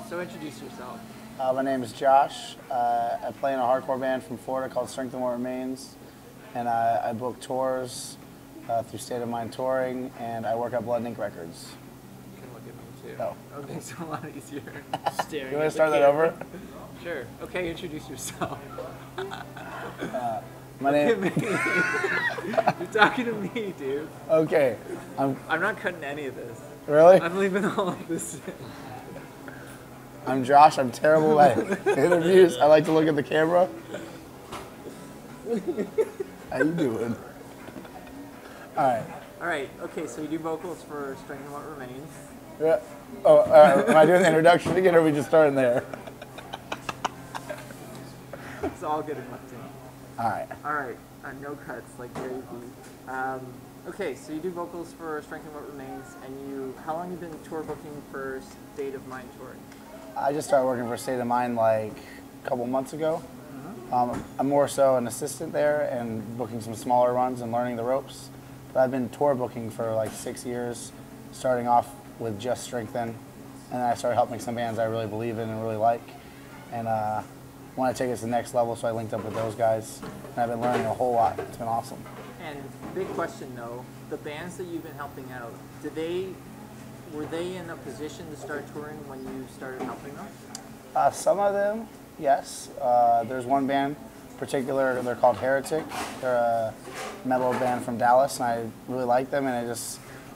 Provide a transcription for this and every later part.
So introduce yourself. My name is Josh. I play in a hardcore band from Florida called Strength and What Remains, and I book tours through State of Mind Touring, and I work at Blood and Ink Records. You can look at me too. Oh. That makes it a lot easier. Staring. You want at to start the that camera. over? Sure. Okay, introduce yourself. My name. You're talking to me, dude. Okay. I'm not cutting any of this. Really? I'm leaving all of this in. I'm Josh. I'm terrible at interviews. I like to look at the camera. How you doing? All right. All right. Okay. So you do vocals for Strength and What Remains. Yeah. Oh, am I doing the introduction again, or are we just starting there? It's all good in my team. All right. All right. No cuts like Gary Vee. Okay. So you do vocals for Strength and What Remains, and how long have you been tour booking for State of Mind touring? I just started working for State of Mind like a couple months ago. I'm more so an assistant there and booking some smaller runs and learning the ropes. But I've been tour booking for like 6 years, starting off with just Strengthen, and then I started helping some bands I really believe in and really like, and want to take it to the next level, so I linked up with those guys, and I've been learning a whole lot. It's been awesome. And big question though, the bands that you've been helping out, were they in a position to start touring when you started helping them? Some of them, yes. There's one band in particular, they're called Heretic. They're a metal band from Dallas, and I really like them, and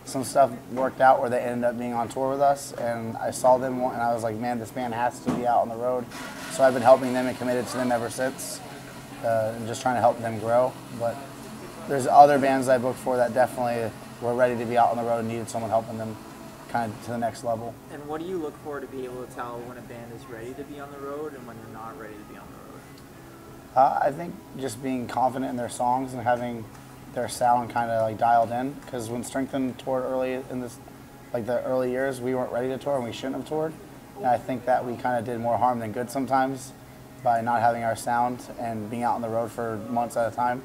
some stuff worked out where they ended up being on tour with us, and I saw them, and I was like, man, this band has to be out on the road. So I've been helping them and committed to them ever since, and just trying to help them grow. But there's other bands I booked for that definitely were ready to be out on the road and needed someone helping them kind of to the next level. And what do you look for to be able to tell when a band is ready to be on the road and when they're not ready to be on the road? I think just being confident in their songs and having their sound kind of like dialed in. Because when Strengthen toured early in the early years, we weren't ready to tour and we shouldn't have toured. And I think that we kind of did more harm than good sometimes by not having our sound and being out on the road for months at a time.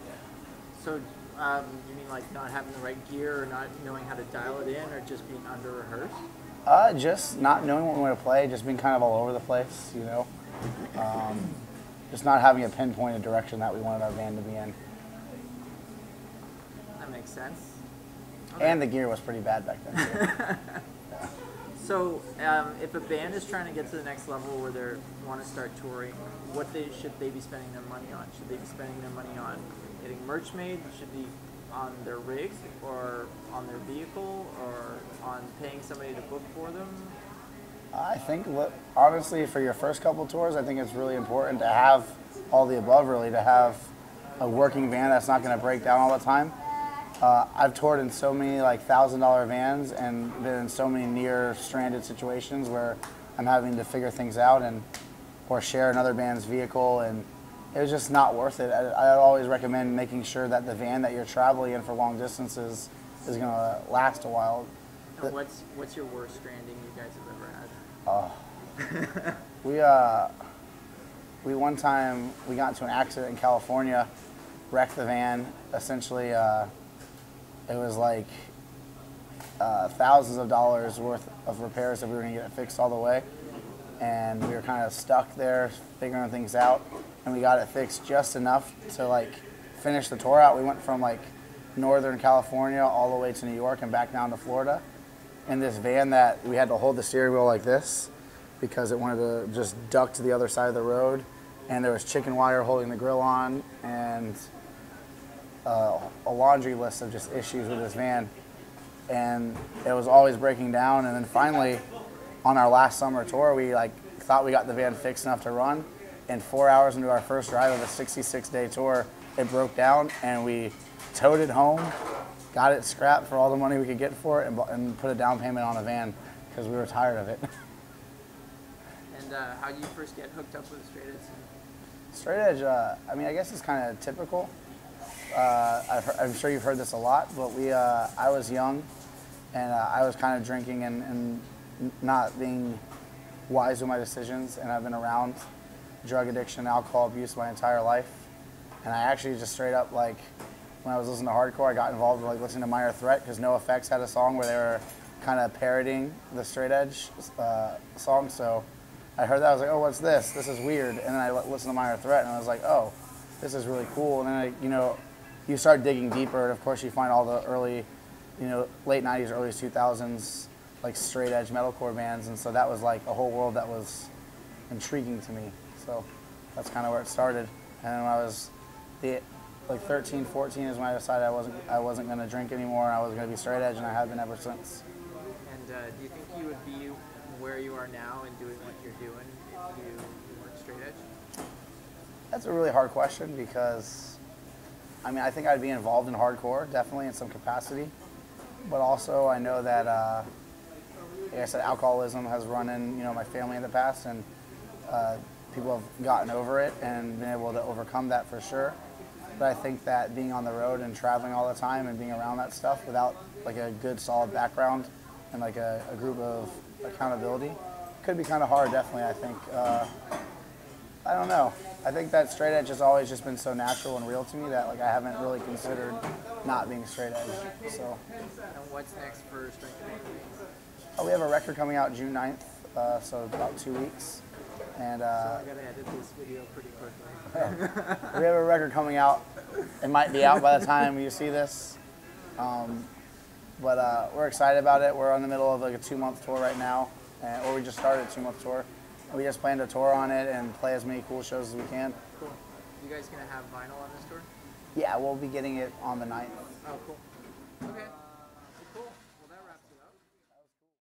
So you mean like not having the right gear or not knowing how to dial it in or just being under-rehearsed? Just not knowing what we want to play, just being kind of all over the place, you know. Just not having a pinpointed direction that we wanted our band to be in. That makes sense. Okay. And the gear was pretty bad back then, too. Yeah. So if a band is trying to get to the next level where they want to start touring, should they be spending their money on? Should they be spending their money on getting merch made? Should be on their rig or on their vehicle or on paying somebody to book for them? I think, honestly, for your first couple tours, I think it's really important to have all the above, really, to have a working van that's not going to break down all the time. I've toured in so many like $1,000 vans and been in so many near stranded situations where I'm having to figure things out or share another band's vehicle, and it was just not worth it. I always recommend making sure that the van that you're traveling in for long distances is going to last a while. And what's your worst stranding you guys have ever had? We one time we got into an accident in California, wrecked the van. Essentially, it was like thousands of dollars worth of repairs if we were going to get it fixed all the way, and we were kind of stuck there figuring things out, and we got it fixed just enough to like finish the tour out. We went from like Northern California all the way to New York and back down to Florida in this van that we had to hold the steering wheel like this because it wanted to just duck to the other side of the road, and there was chicken wire holding the grill on, and a laundry list of just issues with this van, and it was always breaking down. And then finally, on our last summer tour, we thought we got the van fixed enough to run, and 4 hours into our first drive of a 66-day tour, it broke down, and we towed it home, got it scrapped for all the money we could get for it, and put a down payment on a van because we were tired of it. And how did you first get hooked up with Straight Edge? Straight Edge, I mean, I guess it's kind of typical. I'm sure you've heard this a lot, but I was young, and I was kind of drinking and not being wise with my decisions, and I've been around drug addiction and alcohol abuse my entire life. And I actually just straight up, like, when I was listening to hardcore, I got involved with like listening to Minor Threat because NoFX had a song where they were kind of parodying the Straight Edge song. So I heard that, I was like, oh, what's this? This is weird. And then I listened to Minor Threat, and I was like, oh, this is really cool. And then, you start digging deeper, and of course you find all the early, late 90s, early 2000s, like straight edge metalcore bands. And so that was like a whole world that was intriguing to me. So that's kind of where it started. And when I was 13, 14 is when I decided I wasn't going to drink anymore, and I was going to be straight edge, and I have been ever since. And do you think you would be where you are now and doing what you're doing if you weren't straight edge? That's a really hard question because, I think I'd be involved in hardcore, definitely in some capacity. But also I know that, like I said, alcoholism has run in, my family in the past, and people have gotten over it and been able to overcome that for sure. But I think that being on the road and traveling all the time and being around that stuff without like a good solid background and like a group of accountability could be kind of hard, definitely. I think, I don't know. I think that straight edge has always just been so natural and real to me that like I haven't really considered not being straight edge. So. And what's next for Strength? We have a record coming out June 9th, so about 2 weeks. And so I gotta edit this video pretty quickly. We have a record coming out. It might be out by the time you see this. But we're excited about it. We're in the middle of like a 2-month tour right now, or we just started a 2-month tour. We just plan to tour on it and play as many cool shows as we can. Cool. You guys gonna have vinyl on this tour? Yeah, we'll be getting it on the 9th. Oh, cool. Okay.